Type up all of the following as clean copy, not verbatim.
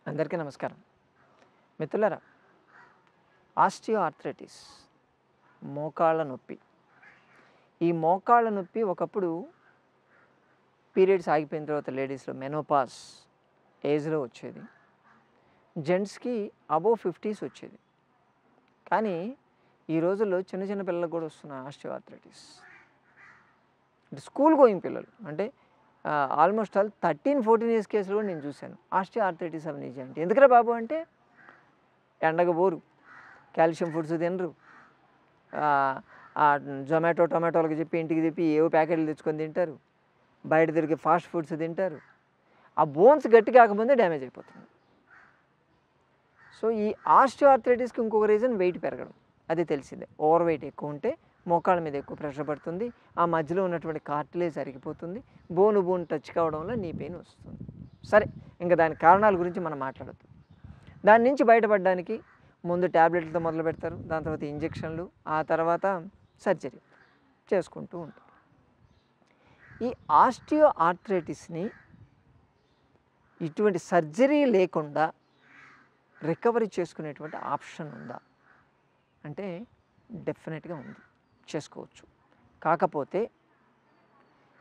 అందరికీ నమస్కారం. మిత్రులారా, ఆస్టియోఆర్థరైటిస్ మోకాళ్ళ నొప్పి. ఈ మోకాళ్ళ నొప్పి ఒకప్పుడు పీరియడ్స్ ఆగిపోయిన తర్వాత లేడీస్‌లో మెనోపాజ్ ఏజ్‌లో వచ్చేది. జెంట్స్‌కి అబోవ్ 50s వచ్చేది. కానీ ఈ రోజుల్లో చిన్న చిన్న పిల్లలకు కూడా వస్తున్న ఆస్టియోఆర్థరైటిస్. అంటే స్కూల్ గోయింగ్ పిల్లలు అంటే ఆల్మోస్ట్ ఆల్ 13-14 ఇయర్స్ కేసులు కూడా నేను చూశాను. ఆస్టియోఆర్థరైటిస్ అవనీజియా అంటే ఎందుకురా బాబు అంటే ఎండకు పోరు, కాల్షియం ఫుడ్స్ తినరు, జొమాటో టొమాటోలకు చెప్పి ఇంటికి చెప్పి ఏవో ప్యాకెట్లు తెచ్చుకొని తింటారు, బయట తిరిగి ఫాస్ట్ ఫుడ్స్ తింటారు. ఆ బోన్స్ గట్టి కాకముందే డ్యామేజ్ అయిపోతుంది. సో ఈ ఆస్టియోఆర్థరైటిస్కి ఇంకొక రీజన్ వెయిట్ పెరగడం, అది తెలిసిందే. ఓవర్ వెయిట్ ఎక్కువ ఉంటే మోకాళ్ళ మీద ఎక్కువ ప్రెషర్ పడుతుంది, ఆ మధ్యలో ఉన్నటువంటి కార్టిలేజ్ అరిగిపోతుంది, బోన్ టచ్ కావడం వల్ల నీ పెయిన్ వస్తుంది. సరే, ఇంకా దాని కారణాల గురించి మనం మాట్లాడద్దు. దాని నుంచి బయటపడడానికి ముందు ట్యాబ్లెట్లతో మొదలు పెడతారు, దాని తర్వాత ఇంజెక్షన్లు, ఆ తర్వాత సర్జరీ చేసుకుంటూ ఉంటారు. ఈ ఆస్టియోఆర్థరైటిస్ని ఇటువంటి సర్జరీ లేకుండా రికవరీ చేసుకునేటువంటి ఆప్షన్ ఉందా అంటే డెఫినెట్గా ఉంది, చేసుకోవచ్చు. కాకపోతే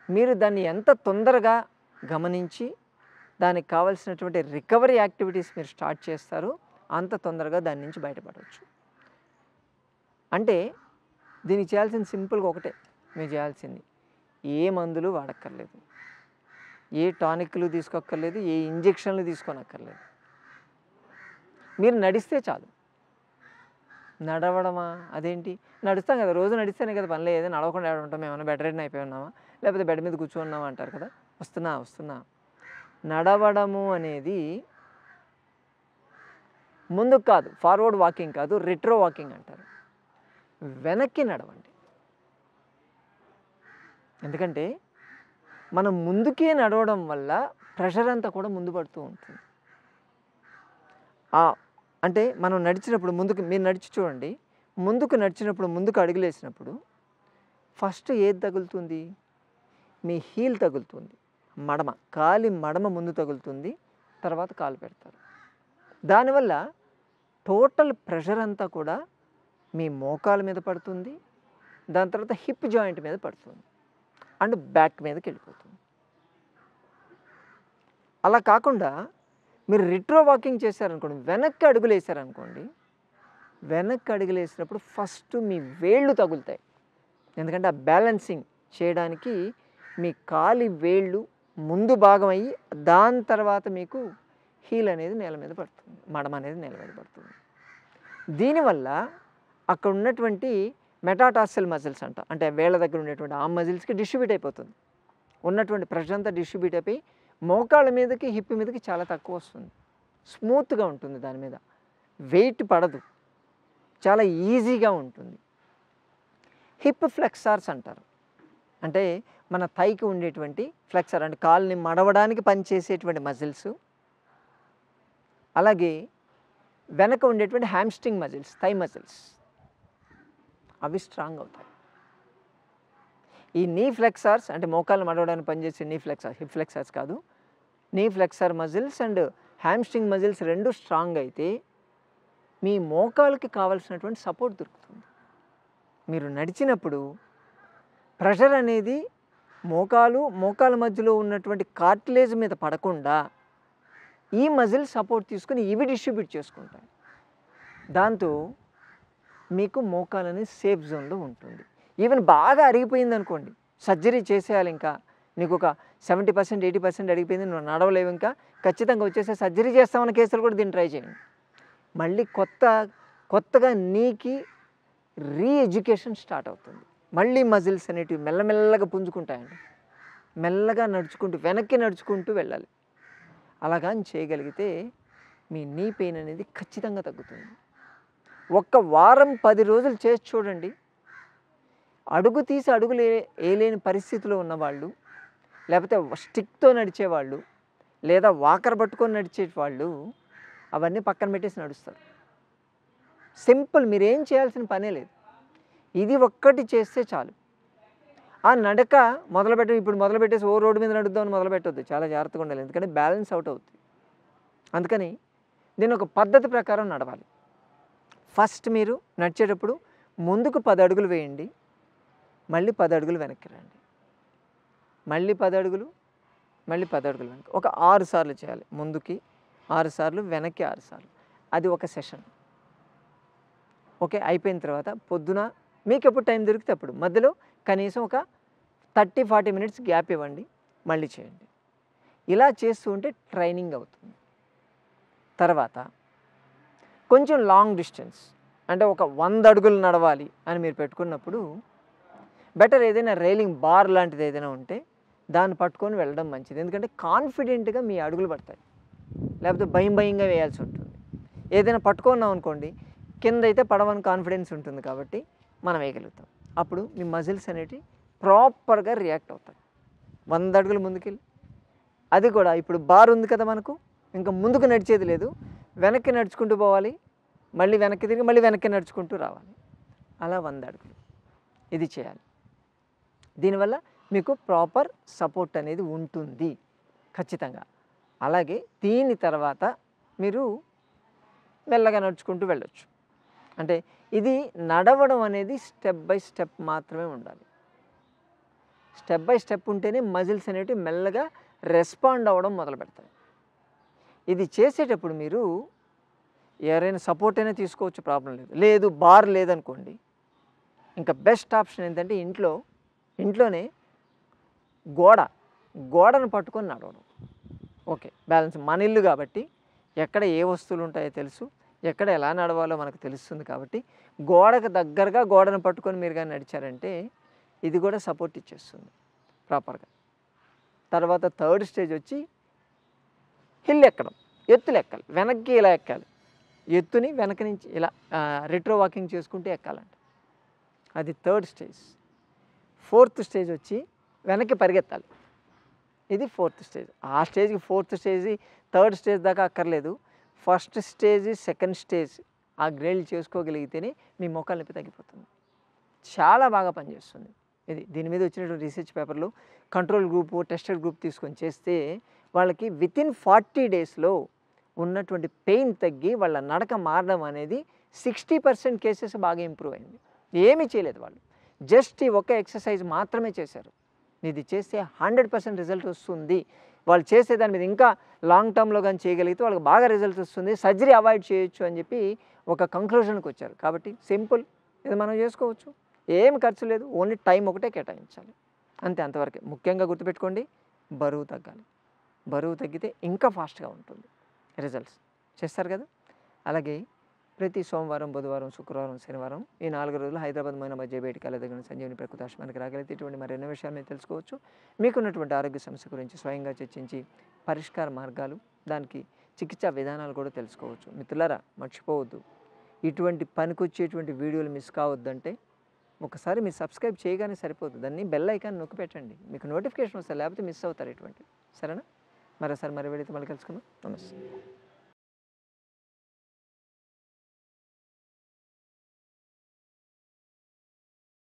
మీరు దాన్ని ఎంత తొందరగా గమనించి దానికి కావాల్సినటువంటి రికవరీ యాక్టివిటీస్ మీరు స్టార్ట్ చేస్తారో అంత తొందరగా దాని నుంచి బయటపడవచ్చు. అంటే దీనికి చేయాల్సింది సింపుల్గా ఒకటే, మీరు చేయాల్సింది ఏ మందులు వాడక్కర్లేదు, ఏ టానిక్లు తీసుకోక్కర్లేదు, ఏ ఇంజెక్షన్లు తీసుకోనక్కర్లేదు. మీరు నడిస్తే చాలు. నడవడమా అదేంటి, నడుస్తాం కదా, రోజు నడిస్తేనే కదా పని లేదు, నడవకుండా ఉంటాం, ఏమైనా బెడ్ రెడీ అయిపోయి ఉన్నామా, లేకపోతే బెడ్ మీద కూర్చోన్నామా అంటారు కదా. వస్తున్నా నడవడము అనేది ముందుకు కాదు, ఫార్వర్డ్ వాకింగ్ కాదు, రిట్రో వాకింగ్ అంటారు. వెనక్కి నడవండి. ఎందుకంటే మనం ముందుకే నడవడం వల్ల ప్రెషర్ అంతా కూడా ముందు పడుతూ ఉంటుంది. అంటే మనం నడిచినప్పుడు ముందుకు, మీరు నడిచి చూడండి, ముందుకు నడిచినప్పుడు, ముందుకు అడుగులేసినప్పుడు ఫస్ట్ ఏది తగులుతుంది, మీ హీల్ తగులుతుంది, మడమ, కాలి మడమ ముందు తగులుతుంది, తర్వాత కాలు పెడతారు. దానివల్ల టోటల్ ప్రెషర్ అంతా కూడా మీ మోకాల మీద పడుతుంది, దాని తర్వాత హిప్ జాయింట్ మీద పడుతుంది అండ్ బ్యాక్ మీదకి వెళ్ళిపోతుంది. అలా కాకుండా మీరు రిట్రో వాకింగ్ చేశారనుకోండి, వెనక్కి అడుగులు వేసారనుకోండి, వెనక్కి అడుగులు వేసినప్పుడు ఫస్ట్ మీ వేళ్ళు తగులుతాయి. ఎందుకంటే ఆ బ్యాలెన్సింగ్ చేయడానికి మీ కాలి వేళ్ళు ముందు భాగం అయ్యి దాని తర్వాత మీకు హీల్ అనేది నేల మీద పడుతుంది, మడమ అనేది నేల మీద పడుతుంది. దీనివల్ల అక్కడ ఉన్నటువంటి మెటాటార్సల్ మజిల్స్ అంట, అంటే వేళ్ళ దగ్గర ఉండేటువంటి ఆ మజిల్స్కి డిస్ట్రిబ్యూట్ అయిపోతుంది. ఉన్నటువంటి ప్రెషర్ అంతా డిస్ట్రిబ్యూట్ అయిపోయి మోకాళ్ళ మీదకి, హిప్ మీదకి చాలా తక్కువ వస్తుంది. స్మూత్గా ఉంటుంది, దాని మీద వెయిట్ పడదు, చాలా ఈజీగా ఉంటుంది. హిప్ ఫ్లెక్సార్స్ అంటారు, అంటే మన థైకి ఉండేటువంటి ఫ్లెక్సర్, అంటే కాలుని మడవడానికి పనిచేసేటువంటి మజిల్స్. అలాగే వెనక ఉండేటువంటి హ్యామ్స్ట్రింగ్ మజిల్స్, థై మజిల్స్, అవి స్ట్రాంగ్ అవుతాయి. ఈ నీ ఫ్లెక్సార్స్ అంటే మోకాళ్ళు మడవడానికి పనిచేసే నీ ఫ్లెక్సార్, హిప్ ఫ్లెక్సార్స్ కాదు, నీ flexor muscles and hamstring muscles రెండు స్ట్రాంగ్ అయితే మీ మోకాళ్ళకి కావాల్సినటువంటి సపోర్ట్ దొరుకుతుంది. మీరు నడిచినప్పుడు ప్రెషర్ అనేది మోకాళ్ళ మధ్యలో ఉన్నటువంటి కార్టిలేజ్ మీద పడకుండా ఈ మజిల్ సపోర్ట్ తీసుకుని ఇవి డిస్ట్రిబ్యూట్ చేసుకుంటాయి. దాంతో మీకు మోకాలు అనేది సేఫ్ జోన్లో ఉంటుంది. ఈవెన్ బాగా అరిగిపోయింది అనుకోండి, సర్జరీ చేసేయాలి, ఇంకా నీకు ఒక 70%, 80% అడిగిపోయింది, నువ్వు నడవలేవు, ఇంకా ఖచ్చితంగా వచ్చేసే సర్జరీ చేస్తామన్న కేసులు కూడా దీన్ని ట్రై చేయండి. మళ్ళీ కొత్తగా నీకి రీఎడ్యుకేషన్ స్టార్ట్ అవుతుంది. మళ్ళీ మజిల్స్ అనేటివి మెల్లమెల్లగా పుంజుకుంటాయండి. మెల్లగా నడుచుకుంటూ, వెనక్కి నడుచుకుంటూ వెళ్ళాలి. అలాగని చేయగలిగితే మీ నీ పెయిన్ అనేది ఖచ్చితంగా తగ్గుతుంది. ఒక్క వారం 10 రోజులు చేసి చూడండి. అడుగు తీసి అడుగులు వేయలేని పరిస్థితిలో ఉన్నవాళ్ళు, లేకపోతే స్టిక్తో నడిచేవాళ్ళు, లేదా వాకర్ పట్టుకొని నడిచేవాళ్ళు అవన్నీ పక్కన పెట్టేసి నడుస్తారు. సింపుల్, మీరేం చేయాల్సిన పనే లేదు, ఇది ఒక్కటి చేస్తే చాలు. ఆ నడక ఇప్పుడు మొదలుపెట్టేసి ఓ రోడ్డు మీద నడుద్దామని మొదలుపెట్టొద్దు, చాలా జాగ్రత్తగా ఉండాలి, ఎందుకంటే బ్యాలెన్స్ అవుట్ అవుతుంది. అందుకని దీన్ని ఒక పద్ధతి ప్రకారం నడవాలి. ఫస్ట్ మీరు నడిచేటప్పుడు ముందుకు 10 అడుగులు వేయండి, మళ్ళీ 10 అడుగులు వెనక్కి రండి, మళ్ళీ 10 అడుగులు, మళ్ళీ 10 అడుగులు వెనక్కి. ఒక 6 సార్లు చేయాలి. ముందుకి 6 సార్లు, వెనక్కి 6 సార్లు. అది ఒక సెషన్. ఓకే, అయిపోయిన తర్వాత పొద్దున మీకు ఎప్పుడు టైం దొరికితే అప్పుడు, మధ్యలో కనీసం ఒక 30-40 మినిట్స్ గ్యాప్ ఇవ్వండి, మళ్ళీ చేయండి. ఇలా చేస్తూ ఉంటే ట్రైనింగ్ అవుతుంది. తర్వాత కొంచెం లాంగ్ డిస్టెన్స్, అంటే ఒక 100 అడుగులు నడవాలి అని మీరు పెట్టుకున్నప్పుడు బెటర్ ఏదైనా రైలింగ్ బార్ లాంటిది ఏదైనా ఉంటే దాన్ని పట్టుకొని వెళ్ళడం మంచిది. ఎందుకంటే కాన్ఫిడెంట్గా మీ అడుగులు పడతాయి, లేకపోతే భయంగా వేయాల్సి ఉంటుంది. ఏదైనా పట్టుకున్నాం అనుకోండి, కింద అయితే పడవని కాన్ఫిడెన్స్ ఉంటుంది కాబట్టి మనం వేయగలుగుతాం. అప్పుడు మీ మజిల్స్ అనేటివి ప్రాపర్గా రియాక్ట్ అవుతాయి. 100 అడుగులు ముందుకెళ్ళి, అది కూడా ఇప్పుడు బార్ ఉంది కదా మనకు, ఇంకా ముందుకు నడిచేది లేదు, వెనక్కి నడుచుకుంటూ పోవాలి, మళ్ళీ వెనక్కి తిరిగి మళ్ళీ వెనక్కి నడుచుకుంటూ రావాలి. అలా 100 అడుగులు ఇది చేయాలి. దీనివల్ల మీకు ప్రాపర్ సపోర్ట్ అనేది ఉంటుంది ఖచ్చితంగా. అలాగే దీని తర్వాత మీరు మెల్లగా నడుచుకుంటూ వెళ్ళొచ్చు. అంటే ఇది నడవడం అనేది స్టెప్ బై స్టెప్ మాత్రమే ఉండాలి. స్టెప్ బై స్టెప్ ఉంటేనే మజిల్స్ అనేటివి మెల్లగా రెస్పాండ్ అవ్వడం మొదలు పెడతాయి. ఇది చేసేటప్పుడు మీరు ఎవరైనా సపోర్ట్ అయినా తీసుకోవచ్చు, ప్రాబ్లం లేదు. లేదు బార్ లేదనుకోండి, ఇంకా బెస్ట్ ఆప్షన్ ఏంటంటే ఇంట్లోనే గోడను పట్టుకొని నడవడం. Okay, balance. మన ఇల్లు కాబట్టి ఎక్కడ ఏ వస్తువులు ఉంటాయో తెలుసు, ఎక్కడ ఎలా నడవాలో మనకు తెలుస్తుంది కాబట్టి గోడకు దగ్గరగా గోడను పట్టుకొని మీరు కానీ నడిచారంటే ఇది కూడా సపోర్ట్ ఇచ్చేస్తుంది ప్రాపర్గా. తర్వాత థర్డ్ స్టేజ్ వచ్చి హిల్ ఎక్కడం, ఎత్తులు ఎక్కాలి. వెనక్కి ఇలా ఎక్కాలి, ఎత్తుని వెనక నుంచి ఇలా రెట్రో వాకింగ్ చేసుకుంటూ ఎక్కాలంట. అది థర్డ్ స్టేజ్. ఫోర్త్ స్టేజ్ వచ్చి వెనక్కి పరిగెత్తాలి. ఇది ఫోర్త్ స్టేజ్. ఆ స్టేజ్కి ఫోర్త్ స్టేజ్, థర్డ్ స్టేజ్ దాకా అక్కర్లేదు. ఫస్ట్ స్టేజ్, సెకండ్ స్టేజ్ ఆ గ్రేడ్లు చేసుకోగలిగితేనే మీ మోకాలు నొప్పి తగ్గిపోతుంది. చాలా బాగా పనిచేస్తుంది ఇది. దీని మీద వచ్చినటువంటి రీసెర్చ్ పేపర్లు కంట్రోల్ గ్రూపు, టెస్టెడ్ గ్రూప్ తీసుకొని చేస్తే వాళ్ళకి వితిన్ 40 డేస్లో ఉన్నటువంటి పెయిన్ తగ్గి వాళ్ళ నడక మారడం అనేది 60% కేసెస్ బాగా ఇంప్రూవ్ అయింది. ఏమీ చేయలేదు వాళ్ళు, జస్ట్ ఈ ఒక్క ఎక్సర్సైజ్ మాత్రమే చేశారు. ఇది చేస్తే 100% రిజల్ట్ వస్తుంది. వాళ్ళు చేసే దాని మీద ఇంకా లాంగ్ టర్మ్లో కానీ చేయగలిగితే వాళ్ళకి బాగా రిజల్ట్ వస్తుంది, సర్జరీ అవాయిడ్ చేయొచ్చు అని చెప్పి ఒక కంక్లూజన్కి వచ్చారు. కాబట్టి సింపుల్, ఇది మనం చేసుకోవచ్చు, ఏం ఖర్చు లేదు, ఓన్లీ టైం ఒకటే కేటాయించాలి అంతే, అంతవరకే. ముఖ్యంగా గుర్తుపెట్టుకోండి, బరువు తగ్గాలి. బరువు తగ్గితే ఇంకా ఫాస్ట్గా ఉంటుంది రిజల్ట్స్. చేస్తారు కదా. అలాగే ప్రతి సోమవారం, బుధవారం, శుక్రవారం, శనివారం ఈ 4 రోజులు హైదరాబాద్ మైన మధ్య బయటికి వెళ్ళదగిన సంజీవని ప్రకృతి ఆశ్రమానికి రాగలిగితే ఇటువంటి మరెన్నో విషయాలు మీరు తెలుసుకోవచ్చు. మీకున్నటువంటి ఆరోగ్య సమస్య గురించి స్వయంగా చర్చించి పరిష్కార మార్గాలు, దానికి చికిత్సా విధానాలు కూడా తెలుసుకోవచ్చు. మిత్రులారా, మర్చిపోవద్దు, ఇటువంటి పనికొచ్చేటువంటి వీడియోలు మిస్ కావద్దంటే ఒకసారి మీరు సబ్స్క్రైబ్ చేయగానే సరిపోదు, దాన్ని బెల్ ఐకాన్ నొక్కి పెట్టండి, మీకు నోటిఫికేషన్ వస్తుంది, లేకపోతే మిస్ అవుతారు ఇటువంటి. సరేనా? మరోసారి మరి వీడియోతో మళ్ళీ కలుసుకుందాం. నమస్తే.